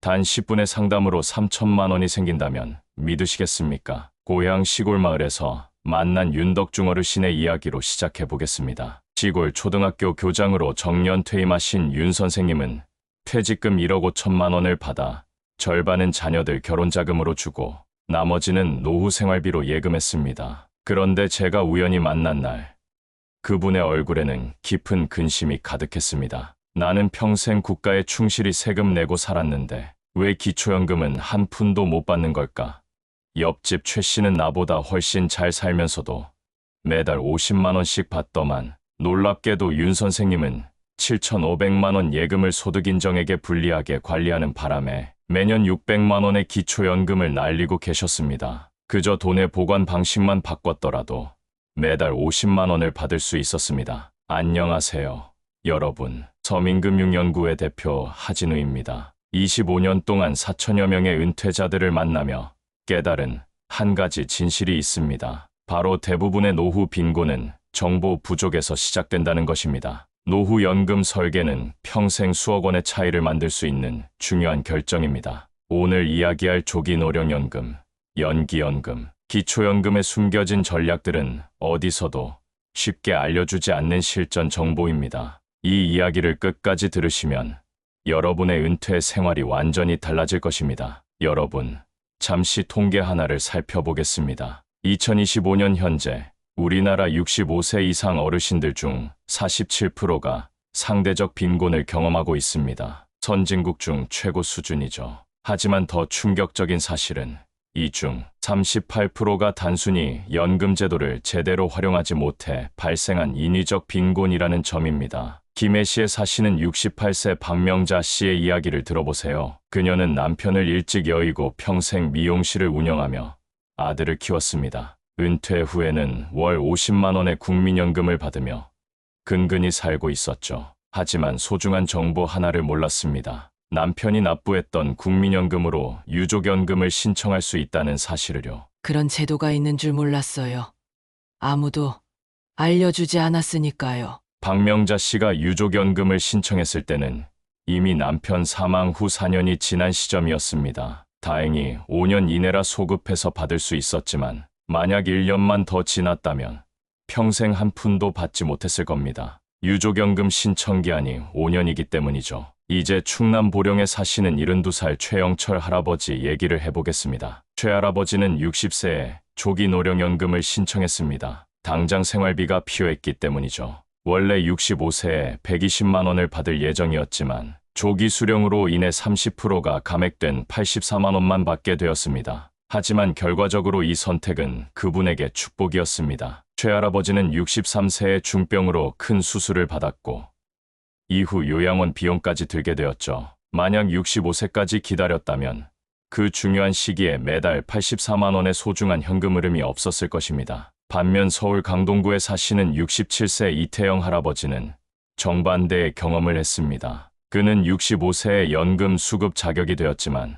단 10분의 상담으로 3천만 원이 생긴다면 믿으시겠습니까? 고향 시골 마을에서 만난 윤덕중 어르신의 이야기로 시작해 보겠습니다. 시골 초등학교 교장으로 정년 퇴임하신 윤 선생님은 퇴직금 1억 5천만 원을 받아 절반은 자녀들 결혼 자금으로 주고 나머지는 노후 생활비로 예금했습니다. 그런데 제가 우연히 만난 날 그분의 얼굴에는 깊은 근심이 가득했습니다. 나는 평생 국가에 충실히 세금 내고 살았는데 왜 기초연금은 한 푼도 못 받는 걸까? 옆집 최 씨는 나보다 훨씬 잘 살면서도 매달 50만 원씩 받더만 놀랍게도 윤 선생님은 7,500만 원 예금을 소득인정에게 불리하게 관리하는 바람에 매년 600만 원의 기초연금을 날리고 계셨습니다. 그저 돈의 보관 방식만 바꿨더라도 매달 50만 원을 받을 수 있었습니다. 안녕하세요, 여러분. 서민금융연구회 대표 하진우입니다. 25년 동안 4천여 명의 은퇴자들을 만나며 깨달은 한 가지 진실이 있습니다. 바로 대부분의 노후 빈곤은 정보 부족에서 시작된다는 것입니다. 노후연금 설계는 평생 수억 원의 차이를 만들 수 있는 중요한 결정입니다. 오늘 이야기할 조기노령연금, 연기연금, 기초연금에 숨겨진 전략들은 어디서도 쉽게 알려주지 않는 실전 정보입니다. 이 이야기를 끝까지 들으시면 여러분의 은퇴 생활이 완전히 달라질 것입니다. 여러분, 잠시 통계 하나를 살펴보겠습니다. 2025년 현재 우리나라 65세 이상 어르신들 중 47%가 상대적 빈곤을 경험하고 있습니다. 선진국 중 최고 수준이죠. 하지만 더 충격적인 사실은 이 중 38%가 단순히 연금 제도를 제대로 활용하지 못해 발생한 인위적 빈곤이라는 점입니다. 김해시에 사시는 68세 박명자 씨의 이야기를 들어보세요. 그녀는 남편을 일찍 여의고 평생 미용실을 운영하며 아들을 키웠습니다. 은퇴 후에는 월 50만 원의 국민연금을 받으며 근근히 살고 있었죠. 하지만 소중한 정보 하나를 몰랐습니다. 남편이 납부했던 국민연금으로 유족연금을 신청할 수 있다는 사실을요. 그런 제도가 있는 줄 몰랐어요. 아무도 알려주지 않았으니까요. 박명자 씨가 유족연금을 신청했을 때는 이미 남편 사망 후 4년이 지난 시점이었습니다. 다행히 5년 이내라 소급해서 받을 수 있었지만 만약 1년만 더 지났다면 평생 한 푼도 받지 못했을 겁니다. 유족연금 신청 기한이 5년이기 때문이죠. 이제 충남 보령에 사시는 72살 최영철 할아버지 얘기를 해보겠습니다. 최 할아버지는 60세에 조기노령연금을 신청했습니다. 당장 생활비가 필요했기 때문이죠. 원래 65세에 120만 원을 받을 예정이었지만 조기 수령으로 인해 30%가 감액된 84만 원만 받게 되었습니다. 하지만 결과적으로 이 선택은 그분에게 축복이었습니다. 최 할아버지는 63세에 중병으로 큰 수술을 받았고 이후 요양원 비용까지 들게 되었죠. 만약 65세까지 기다렸다면 그 중요한 시기에 매달 84만 원의 소중한 현금 흐름이 없었을 것입니다. 반면 서울 강동구에 사시는 67세 이태영 할아버지는 정반대의 경험을 했습니다. 그는 65세에 연금 수급 자격이 되었지만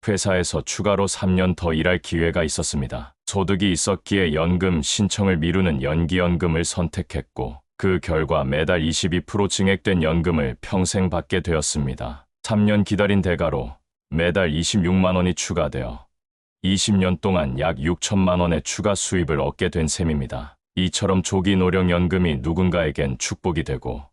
회사에서 추가로 3년 더 일할 기회가 있었습니다. 소득이 있었기에 연금 신청을 미루는 연기연금을 선택했고 그 결과 매달 22% 증액된 연금을 평생 받게 되었습니다. 3년 기다린 대가로 매달 26만 원이 추가되어 20년 동안 약 6천만 원의 추가 수입을 얻게 된 셈입니다. 이처럼 조기노령연금이 누군가에겐 축복이 되고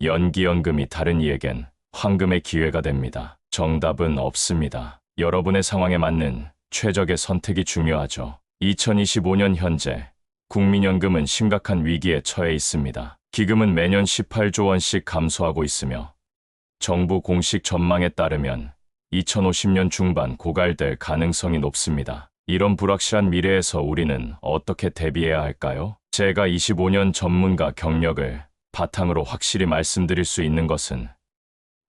연기연금이 다른 이에겐 황금의 기회가 됩니다. 정답은 없습니다. 여러분의 상황에 맞는 최적의 선택이 중요하죠. 2025년 현재 국민연금은 심각한 위기에 처해 있습니다. 기금은 매년 18조 원씩 감소하고 있으며 정부 공식 전망에 따르면 2050년 중반 고갈될 가능성이 높습니다. 이런 불확실한 미래에서 우리는 어떻게 대비해야 할까요? 제가 25년 전문가 경력을 바탕으로 확실히 말씀드릴 수 있는 것은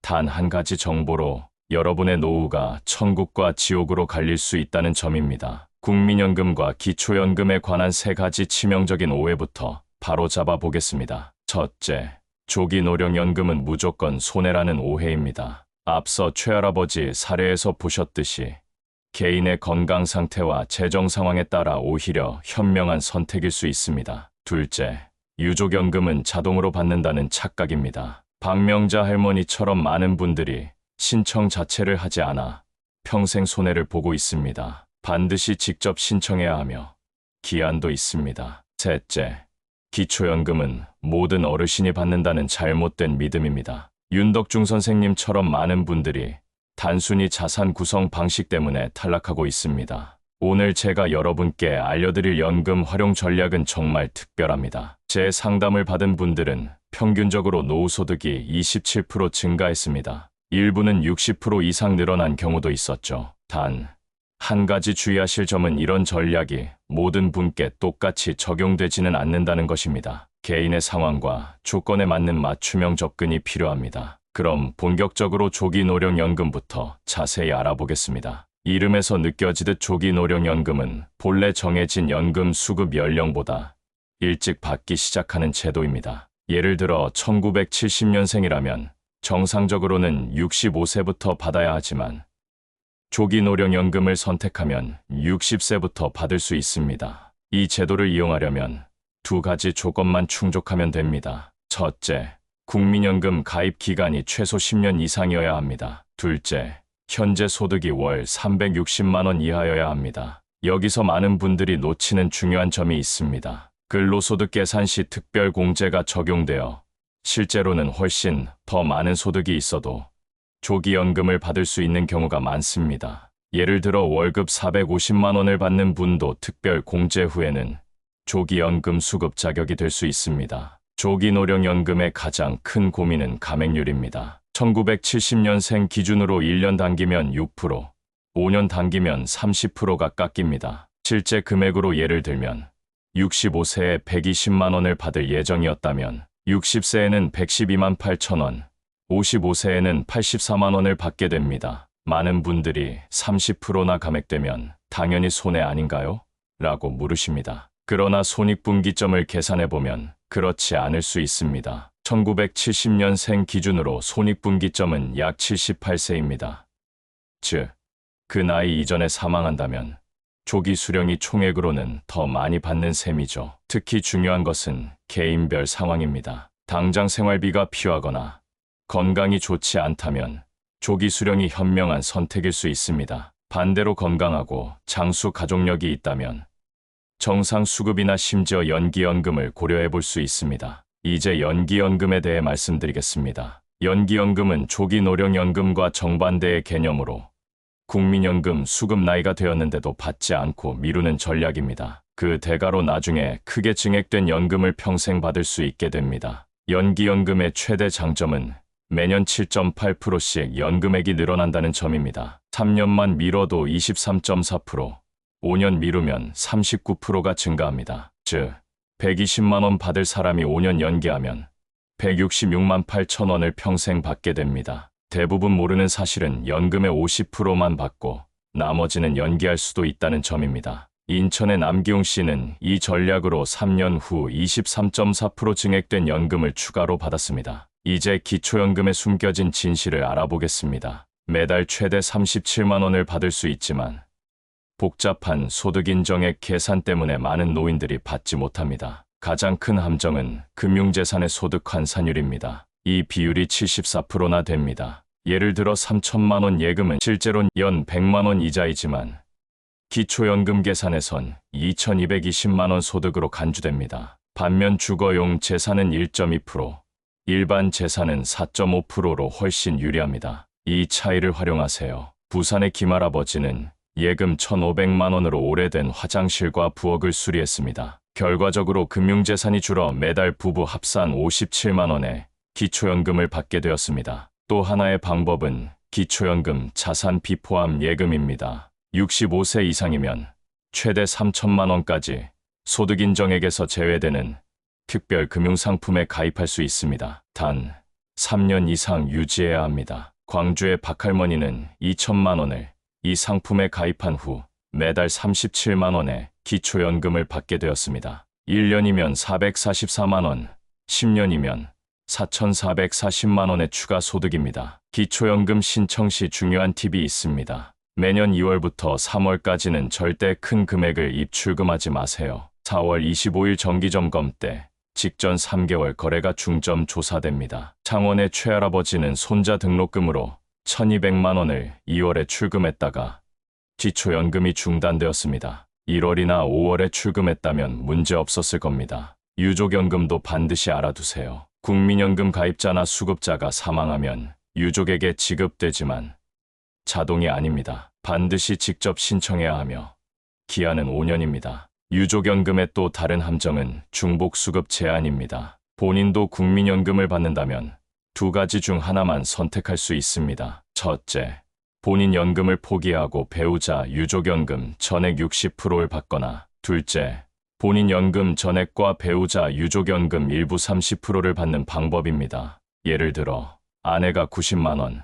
단 한 가지 정보로 여러분의 노후가 천국과 지옥으로 갈릴 수 있다는 점입니다. 국민연금과 기초연금에 관한 3가지 치명적인 오해부터 바로 잡아 보겠습니다. 첫째, 조기노령연금은 무조건 손해라는 오해입니다. 앞서 최할아버지 사례에서 보셨듯이 개인의 건강 상태와 재정 상황에 따라 오히려 현명한 선택일 수 있습니다. 둘째, 유족연금은 자동으로 받는다는 착각입니다. 박명자 할머니처럼 많은 분들이 신청 자체를 하지 않아 평생 손해를 보고 있습니다. 반드시 직접 신청해야 하며 기한도 있습니다. 셋째, 기초연금은 모든 어르신이 받는다는 잘못된 믿음입니다. 윤덕중 선생님처럼 많은 분들이 단순히 자산 구성 방식 때문에 탈락하고 있습니다. 오늘 제가 여러분께 알려드릴 연금 활용 전략은 정말 특별합니다. 제 상담을 받은 분들은 평균적으로 노후소득이 27% 증가했습니다. 일부는 60% 이상 늘어난 경우도 있었죠. 단, 한 가지 주의하실 점은 이런 전략이 모든 분께 똑같이 적용되지는 않는다는 것입니다. 개인의 상황과 조건에 맞는 맞춤형 접근이 필요합니다. 그럼 본격적으로 조기노령연금부터 자세히 알아보겠습니다. 이름에서 느껴지듯 조기노령연금은 본래 정해진 연금 수급 연령보다 일찍 받기 시작하는 제도입니다. 예를 들어 1970년생이라면 정상적으로는 65세부터 받아야 하지만 조기노령연금을 선택하면 60세부터 받을 수 있습니다. 이 제도를 이용하려면 두 가지 조건만 충족하면 됩니다. 첫째, 국민연금 가입 기간이 최소 10년 이상이어야 합니다. 둘째, 현재 소득이 월 360만 원 이하여야 합니다. 여기서 많은 분들이 놓치는 중요한 점이 있습니다. 근로소득 계산 시 특별공제가 적용되어 실제로는 훨씬 더 많은 소득이 있어도 조기연금을 받을 수 있는 경우가 많습니다. 예를 들어 월급 450만 원을 받는 분도 특별공제 후에는 조기연금 수급 자격이 될 수 있습니다. 조기노령연금의 가장 큰 고민은 감액률입니다. 1970년생 기준으로 1년 당기면 6%, 5년 당기면 30%가 깎입니다. 실제 금액으로 예를 들면 65세에 120만 원을 받을 예정이었다면 60세에는 112만 8천 원, 55세에는 84만 원을 받게 됩니다. 많은 분들이 30%나 감액되면 당연히 손해 아닌가요? 라고 물으십니다. 그러나 손익분기점을 계산해보면 그렇지 않을 수 있습니다. 1970년생 기준으로 손익분기점은 약 78세입니다. 즉, 그 나이 이전에 사망한다면 조기 수령이 총액으로는 더 많이 받는 셈이죠. 특히 중요한 것은 개인별 상황입니다. 당장 생활비가 필요하거나 건강이 좋지 않다면 조기 수령이 현명한 선택일 수 있습니다. 반대로 건강하고 장수 가족력이 있다면 정상 수급이나 심지어 연기연금을 고려해 볼 수 있습니다. 이제 연기연금에 대해 말씀드리겠습니다. 연기연금은 조기노령연금과 정반대의 개념으로 국민연금 수급 나이가 되었는데도 받지 않고 미루는 전략입니다. 그 대가로 나중에 크게 증액된 연금을 평생 받을 수 있게 됩니다. 연기연금의 최대 장점은 매년 7.8%씩 연금액이 늘어난다는 점입니다. 3년만 미뤄도 23.4%, 5년 미루면 39%가 증가합니다. 즉, 120만 원 받을 사람이 5년 연기하면 166만 8천 원을 평생 받게 됩니다. 대부분 모르는 사실은 연금의 50%만 받고 나머지는 연기할 수도 있다는 점입니다. 인천의 남기웅 씨는 이 전략으로 3년 후 23.4% 증액된 연금을 추가로 받았습니다. 이제 기초연금에 숨겨진 진실을 알아보겠습니다. 매달 최대 37만 원을 받을 수 있지만 복잡한 소득인정액 계산 때문에 많은 노인들이 받지 못합니다. 가장 큰 함정은 금융재산의 소득 환산율입니다. 이 비율이 74%나 됩니다. 예를 들어 3천만 원 예금은 실제로는 연 100만 원 이자이지만 기초연금 계산에선 2,220만 원 소득으로 간주됩니다. 반면 주거용 재산은 1.2%, 일반 재산은 4.5%로 훨씬 유리합니다. 이 차이를 활용하세요. 부산의 김할아버지는 예금 1,500만 원으로 오래된 화장실과 부엌을 수리했습니다. 결과적으로 금융재산이 줄어 매달 부부 합산 57만 원의 기초연금을 받게 되었습니다. 또 하나의 방법은 기초연금 자산 비포함 예금입니다. 65세 이상이면 최대 3천만 원까지 소득인정액에서 제외되는 특별 금융상품에 가입할 수 있습니다. 단 3년 이상 유지해야 합니다. 광주의 박할머니는 2천만 원을 이 상품에 가입한 후 매달 37만 원의 기초연금을 받게 되었습니다. 1년이면 444만 원, 10년이면 4,440만 원의 추가 소득입니다. 기초연금 신청 시 중요한 팁이 있습니다. 매년 2월부터 3월까지는 절대 큰 금액을 입출금하지 마세요. 4월 25일 정기점검 때 직전 3개월 거래가 중점 조사됩니다. 창원의 최할아버지는 손자 등록금으로 1200만 원을 2월에 출금했다가 기초연금이 중단되었습니다. 1월이나 5월에 출금했다면 문제 없었을 겁니다. 유족연금도 반드시 알아두세요. 국민연금 가입자나 수급자가 사망하면 유족에게 지급되지만 자동이 아닙니다. 반드시 직접 신청해야 하며 기한은 5년입니다. 유족연금의 또 다른 함정은 중복수급 제한입니다. 본인도 국민연금을 받는다면 두 가지 중 하나만 선택할 수 있습니다. 첫째, 본인 연금을 포기하고 배우자 유족연금 전액 60%를 받거나, 둘째, 본인 연금 전액과 배우자 유족연금 일부 30%를 받는 방법입니다. 예를 들어 아내가 90만 원,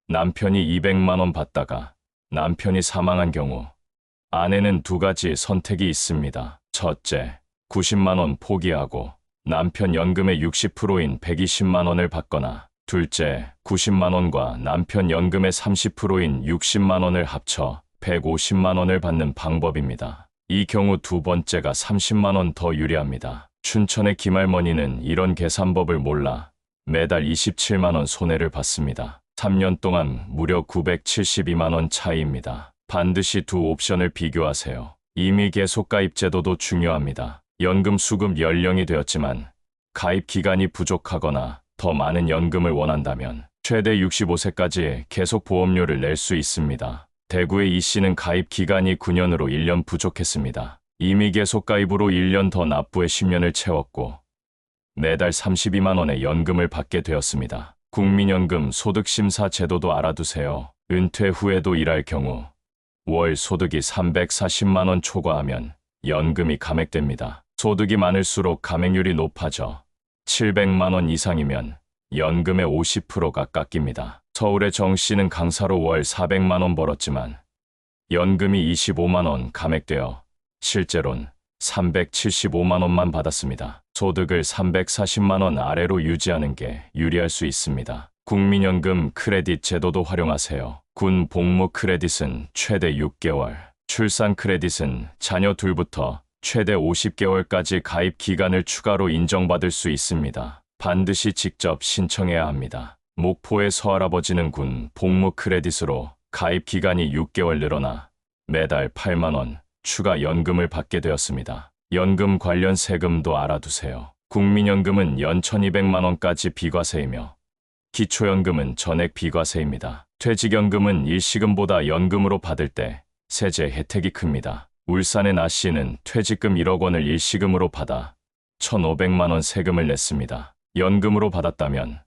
남편이 200만 원 받다가 남편이 사망한 경우 아내는 두 가지 선택이 있습니다. 첫째, 90만 원 포기하고 남편 연금의 60%인 120만 원을 받거나, 둘째, 90만 원과 남편 연금의 30%인 60만 원을 합쳐 150만 원을 받는 방법입니다. 이 경우 두 번째가 30만 원 더 유리합니다. 춘천의 김할머니는 이런 계산법을 몰라 매달 27만 원 손해를 봤습니다. 3년 동안 무려 972만 원 차이입니다. 반드시 두 옵션을 비교하세요. 이미 계속 가입 제도도 중요합니다. 연금 수급 연령이 되었지만 가입 기간이 부족하거나 더 많은 연금을 원한다면 최대 65세까지 계속 보험료를 낼 수 있습니다. 대구의 이 씨는 가입 기간이 9년으로 1년 부족했습니다. 이미 계속 가입으로 1년 더 납부에 10년을 채웠고 매달 32만 원의 연금을 받게 되었습니다. 국민연금 소득심사 제도도 알아두세요. 은퇴 후에도 일할 경우 월 소득이 340만 원 초과하면 연금이 감액됩니다. 소득이 많을수록 감액률이 높아져 700만 원 이상이면 연금의 50%가 깎입니다. 서울의 정 씨는 강사로 월 400만 원 벌었지만 연금이 25만 원 감액되어 실제론 375만 원만 받았습니다. 소득을 340만 원 아래로 유지하는 게 유리할 수 있습니다. 국민연금 크레딧 제도도 활용하세요. 군 복무 크레딧은 최대 6개월, 출산 크레딧은 자녀 둘부터 최대 50개월까지 가입 기간을 추가로 인정받을 수 있습니다. 반드시 직접 신청해야 합니다. 목포의 서할아버지는 군 복무 크레딧으로 가입 기간이 6개월 늘어나 매달 8만 원 추가 연금을 받게 되었습니다. 연금 관련 세금도 알아두세요. 국민연금은 연 1200만 원까지 비과세이며 기초연금은 전액 비과세입니다. 퇴직연금은 일시금보다 연금으로 받을 때 세제 혜택이 큽니다. 울산의 나 씨는 퇴직금 1억 원을 일시금으로 받아 1,500만 원 세금을 냈습니다. 연금으로 받았다면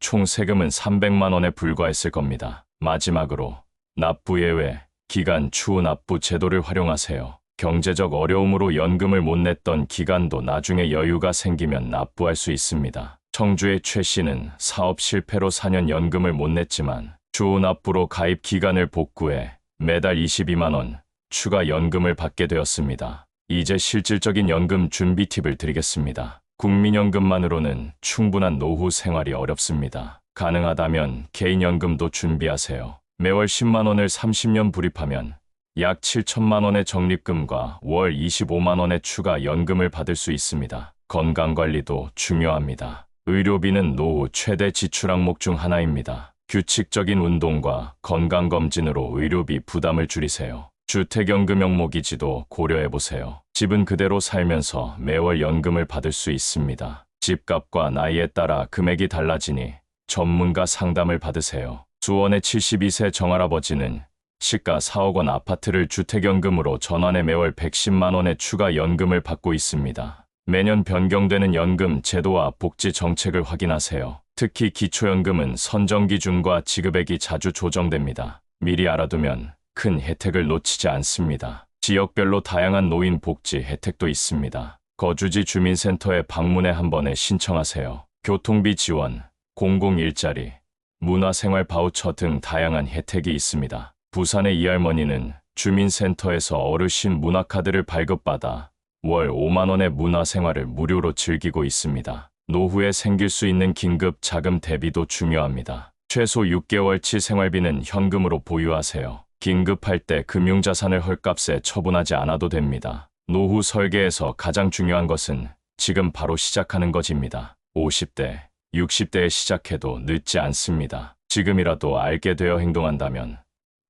총 세금은 300만 원에 불과했을 겁니다. 마지막으로 납부 예외, 기간 추후 납부 제도를 활용하세요. 경제적 어려움으로 연금을 못 냈던 기간도 나중에 여유가 생기면 납부할 수 있습니다. 청주의 최 씨는 사업 실패로 4년 연금을 못 냈지만 추후 납부로 가입 기간을 복구해 매달 22만 원 추가 연금을 받게 되었습니다. 이제 실질적인 연금 준비 팁을 드리겠습니다. 국민연금만으로는 충분한 노후 생활이 어렵습니다. 가능하다면 개인연금도 준비하세요. 매월 10만 원을 30년 불입하면 약 7천만 원의 적립금과 월 25만 원의 추가 연금을 받을 수 있습니다. 건강관리도 중요합니다. 의료비는 노후 최대 지출 항목 중 하나입니다. 규칙적인 운동과 건강검진으로 의료비 부담을 줄이세요. 주택연금 명목이지도 고려해보세요. 집은 그대로 살면서 매월 연금을 받을 수 있습니다. 집값과 나이에 따라 금액이 달라지니 전문가 상담을 받으세요. 수원의 72세 정할아버지는 시가 4억 원 아파트를 주택연금으로 전환해 매월 110만 원의 추가 연금을 받고 있습니다. 매년 변경되는 연금 제도와 복지 정책을 확인하세요. 특히 기초연금은 선정 기준과 지급액이 자주 조정됩니다. 미리 알아두면 큰 혜택을 놓치지 않습니다. 지역별로 다양한 노인 복지 혜택도 있습니다. 거주지 주민센터에 방문해 한 번에 신청하세요. 교통비 지원, 공공일자리, 문화생활 바우처 등 다양한 혜택이 있습니다. 부산의 이 할머니는 주민센터에서 어르신 문화카드를 발급받아 월 5만 원의 문화생활을 무료로 즐기고 있습니다. 노후에 생길 수 있는 긴급 자금 대비도 중요합니다. 최소 6개월치 생활비는 현금으로 보유하세요. 긴급할 때 금융자산을 헐값에 처분하지 않아도 됩니다. 노후 설계에서 가장 중요한 것은 지금 바로 시작하는 것입니다. 50대, 60대에 시작해도 늦지 않습니다. 지금이라도 알게 되어 행동한다면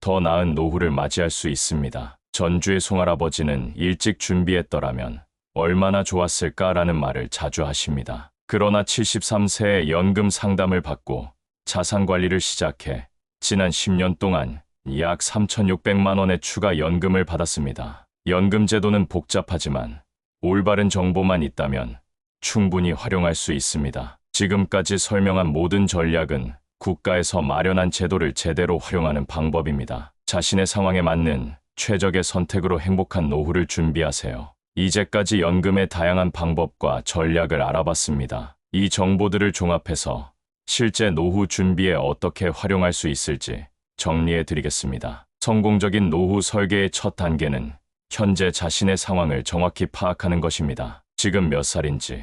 더 나은 노후를 맞이할 수 있습니다. 전주의 송할아버지는 일찍 준비했더라면 얼마나 좋았을까라는 말을 자주 하십니다. 그러나 73세에 연금 상담을 받고 자산 관리를 시작해 지난 10년 동안 약 3,600만 원의 추가 연금을 받았습니다. 연금 제도는 복잡하지만 올바른 정보만 있다면 충분히 활용할 수 있습니다. 지금까지 설명한 모든 전략은 국가에서 마련한 제도를 제대로 활용하는 방법입니다. 자신의 상황에 맞는 최적의 선택으로 행복한 노후를 준비하세요. 이제까지 연금의 다양한 방법과 전략을 알아봤습니다. 이 정보들을 종합해서 실제 노후 준비에 어떻게 활용할 수 있을지 정리해 드리겠습니다. 성공적인 노후 설계의 첫 단계는 현재 자신의 상황을 정확히 파악하는 것입니다. 지금 몇 살인지,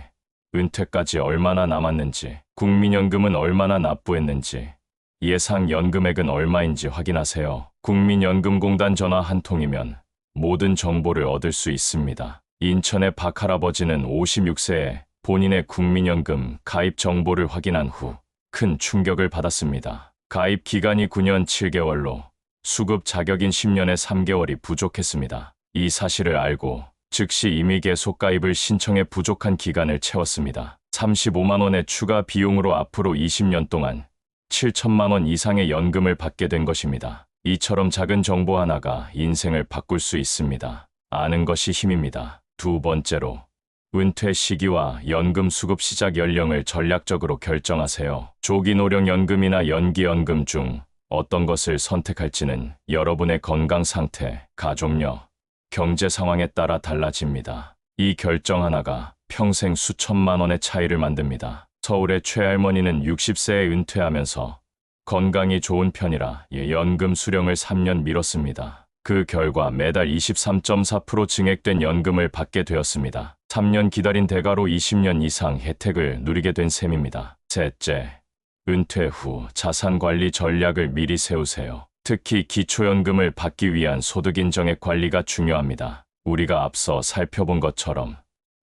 은퇴까지 얼마나 남았는지, 국민연금은 얼마나 납부했는지, 예상 연금액은 얼마인지 확인하세요. 국민연금공단 전화 한 통이면 모든 정보를 얻을 수 있습니다. 인천의 박할아버지는 56세에 본인의 국민연금 가입 정보를 확인한 후 큰 충격을 받았습니다. 가입 기간이 9년 7개월로 수급 자격인 10년에 3개월이 부족했습니다. 이 사실을 알고 즉시 임의 계속 가입을 신청해 부족한 기간을 채웠습니다. 35만 원의 추가 비용으로 앞으로 20년 동안 7천만 원 이상의 연금을 받게 된 것입니다. 이처럼 작은 정보 하나가 인생을 바꿀 수 있습니다. 아는 것이 힘입니다. 두 번째로, 은퇴 시기와 연금 수급 시작 연령을 전략적으로 결정하세요. 조기 노령연금이나 연기연금 중 어떤 것을 선택할지는 여러분의 건강 상태, 가족력, 경제 상황에 따라 달라집니다. 이 결정 하나가 평생 수천만 원의 차이를 만듭니다. 서울의 최할머니는 60세에 은퇴하면서 건강이 좋은 편이라 연금 수령을 3년 미뤘습니다. 그 결과 매달 23.4% 증액된 연금을 받게 되었습니다. 3년 기다린 대가로 20년 이상 혜택을 누리게 된 셈입니다. 셋째, 은퇴 후 자산관리 전략을 미리 세우세요. 특히 기초연금을 받기 위한 소득인정액 관리가 중요합니다. 우리가 앞서 살펴본 것처럼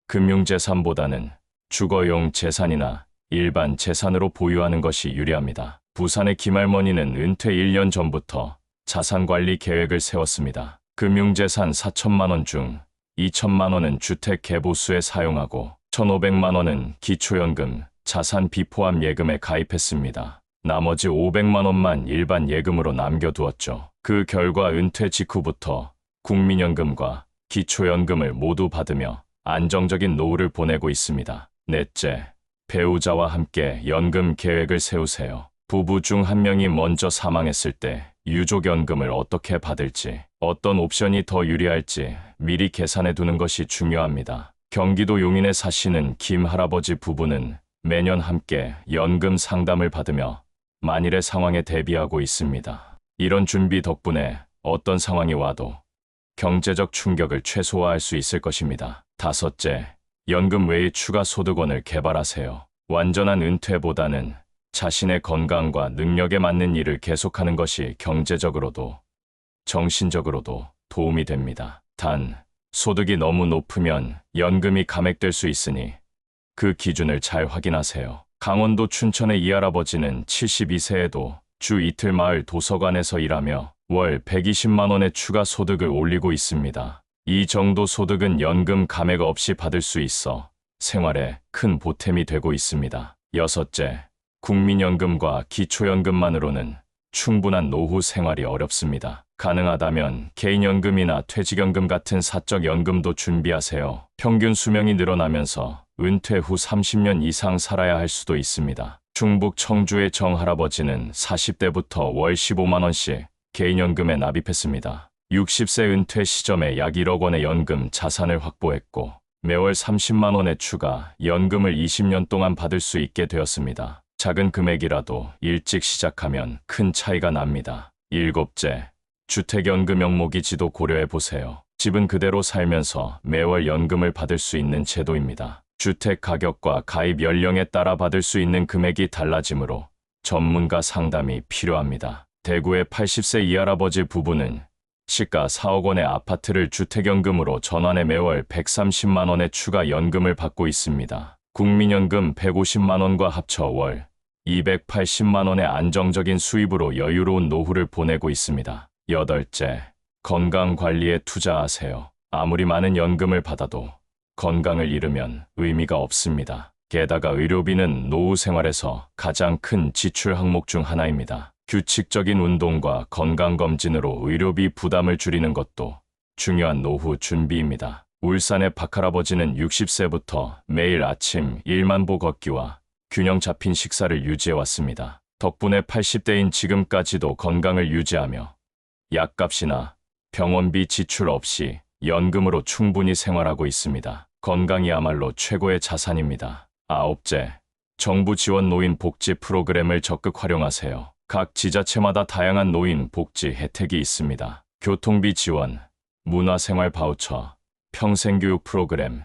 금융재산보다는 주거용 재산이나 일반 재산으로 보유하는 것이 유리합니다. 부산의 김할머니는 은퇴 1년 전부터 자산관리 계획을 세웠습니다. 금융재산 4천만 원 중 2천만 원은 주택 개보수에 사용하고 1,500만 원은 기초연금, 자산 비포함 예금에 가입했습니다. 나머지 500만 원만 일반 예금으로 남겨두었죠. 그 결과 은퇴 직후부터 국민연금과 기초연금을 모두 받으며 안정적인 노후를 보내고 있습니다. 넷째, 배우자와 함께 연금 계획을 세우세요. 부부 중 한 명이 먼저 사망했을 때 유족연금을 어떻게 받을지, 어떤 옵션이 더 유리할지 미리 계산해 두는 것이 중요합니다. 경기도 용인에 사시는 김 할아버지 부부는 매년 함께 연금 상담을 받으며 만일의 상황에 대비하고 있습니다. 이런 준비 덕분에 어떤 상황이 와도 경제적 충격을 최소화할 수 있을 것입니다. 다섯째, 연금 외의 추가 소득원을 개발하세요. 완전한 은퇴보다는 자신의 건강과 능력에 맞는 일을 계속하는 것이 경제적으로도 정신적으로도 도움이 됩니다. 단, 소득이 너무 높으면 연금이 감액될 수 있으니 그 기준을 잘 확인하세요. 강원도 춘천의 이 할아버지는 72세에도 주 이틀 마을 도서관에서 일하며 월 120만 원의 추가 소득을 올리고 있습니다. 이 정도 소득은 연금 감액 없이 받을 수 있어 생활에 큰 보탬이 되고 있습니다. 여섯째, 국민연금과 기초연금만으로는 충분한 노후 생활이 어렵습니다. 가능하다면 개인연금이나 퇴직연금 같은 사적 연금도 준비하세요. 평균 수명이 늘어나면서 은퇴 후 30년 이상 살아야 할 수도 있습니다. 충북 청주의 정 할아버지는 40대부터 월 15만 원씩 개인연금에 납입했습니다. 60세 은퇴 시점에 약 1억 원의 연금 자산을 확보했고 매월 30만 원의 추가 연금을 20년 동안 받을 수 있게 되었습니다. 작은 금액이라도 일찍 시작하면 큰 차이가 납니다. 일곱째, 주택연금 명목이지도 고려해 보세요. 집은 그대로 살면서 매월 연금을 받을 수 있는 제도입니다. 주택 가격과 가입 연령에 따라 받을 수 있는 금액이 달라지므로 전문가 상담이 필요합니다. 대구의 80세 이할아버지 부부는 시가 4억 원의 아파트를 주택연금으로 전환해 매월 130만 원의 추가 연금을 받고 있습니다. 국민연금 150만 원과 합쳐 월 280만 원의 안정적인 수입으로 여유로운 노후를 보내고 있습니다. 여덟째, 건강 관리에 투자하세요. 아무리 많은 연금을 받아도 건강을 잃으면 의미가 없습니다. 게다가 의료비는 노후 생활에서 가장 큰 지출 항목 중 하나입니다. 규칙적인 운동과 건강검진으로 의료비 부담을 줄이는 것도 중요한 노후 준비입니다. 울산의 박할아버지는 60세부터 매일 아침 1만 보 걷기와 균형 잡힌 식사를 유지해왔습니다. 덕분에 80대인 지금까지도 건강을 유지하며 약값이나 병원비 지출 없이 연금으로 충분히 생활하고 있습니다. 건강이야말로 최고의 자산입니다. 아홉째, 정부 지원 노인 복지 프로그램을 적극 활용하세요. 각 지자체마다 다양한 노인 복지 혜택이 있습니다. 교통비 지원, 문화생활 바우처, 평생교육 프로그램,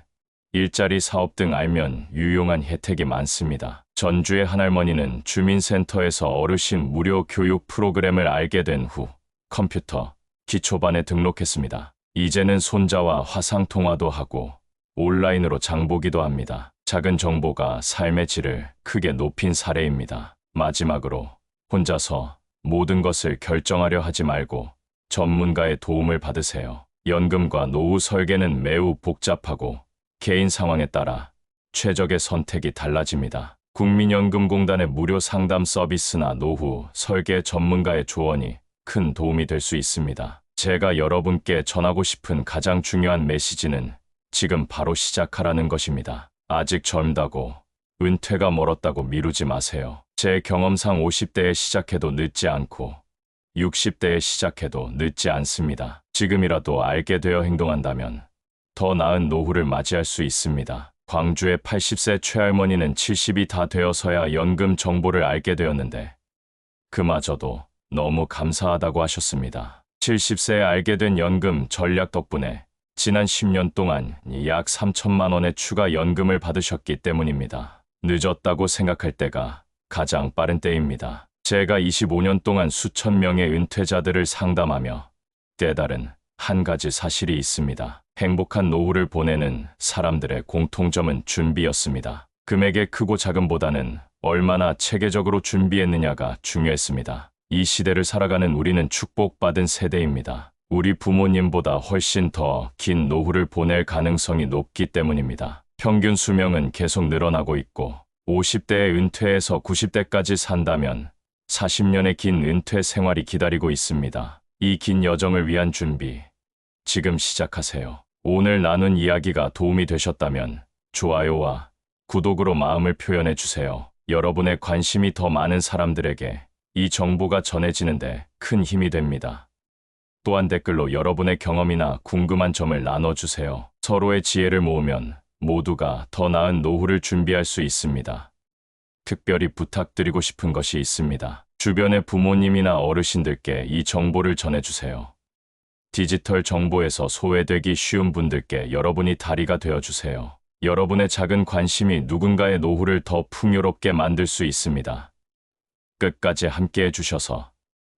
일자리 사업 등 알면 유용한 혜택이 많습니다. 전주의 한 할머니는 주민센터에서 어르신 무료 교육 프로그램을 알게 된 후 컴퓨터, 기초반에 등록했습니다. 이제는 손자와 화상통화도 하고 온라인으로 장보기도 합니다. 작은 정보가 삶의 질을 크게 높인 사례입니다. 마지막으로 혼자서 모든 것을 결정하려 하지 말고 전문가의 도움을 받으세요. 연금과 노후 설계는 매우 복잡하고 개인 상황에 따라 최적의 선택이 달라집니다. 국민연금공단의 무료 상담 서비스나 노후 설계 전문가의 조언이 큰 도움이 될 수 있습니다. 제가 여러분께 전하고 싶은 가장 중요한 메시지는 지금 바로 시작하라는 것입니다. 아직 젊다고 은퇴가 멀었다고 미루지 마세요. 제 경험상 50대에 시작해도 늦지 않고 60대에 시작해도 늦지 않습니다. 지금이라도 알게 되어 행동한다면 더 나은 노후를 맞이할 수 있습니다. 광주의 80세 최할머니는 70이 다 되어서야 연금 정보를 알게 되었는데 그마저도 너무 감사하다고 하셨습니다. 70세에 알게 된 연금 전략 덕분에 지난 10년 동안 약 3천만 원의 추가 연금을 받으셨기 때문입니다. 늦었다고 생각할 때가 가장 빠른 때입니다. 제가 25년 동안 수천 명의 은퇴자들을 상담하며 깨달은 한 가지 사실이 있습니다. 행복한 노후를 보내는 사람들의 공통점은 준비였습니다. 금액의 크고 작음보다는 얼마나 체계적으로 준비했느냐가 중요했습니다. 이 시대를 살아가는 우리는 축복받은 세대입니다. 우리 부모님보다 훨씬 더 긴 노후를 보낼 가능성이 높기 때문입니다. 평균 수명은 계속 늘어나고 있고 50대에 은퇴해서 90대까지 산다면 40년의 긴 은퇴 생활이 기다리고 있습니다. 이 긴 여정을 위한 준비, 지금 시작하세요. 오늘 나눈 이야기가 도움이 되셨다면 좋아요와 구독으로 마음을 표현해 주세요. 여러분의 관심이 더 많은 사람들에게 이 정보가 전해지는데 큰 힘이 됩니다. 또한 댓글로 여러분의 경험이나 궁금한 점을 나눠주세요. 서로의 지혜를 모으면 모두가 더 나은 노후를 준비할 수 있습니다. 특별히 부탁드리고 싶은 것이 있습니다. 주변의 부모님이나 어르신들께 이 정보를 전해주세요. 디지털 정보에서 소외되기 쉬운 분들께 여러분이 다리가 되어주세요. 여러분의 작은 관심이 누군가의 노후를 더 풍요롭게 만들 수 있습니다. 끝까지 함께 해주셔서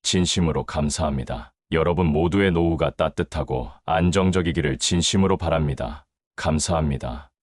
진심으로 감사합니다. 여러분 모두의 노후가 따뜻하고 안정적이기를 진심으로 바랍니다. 감사합니다.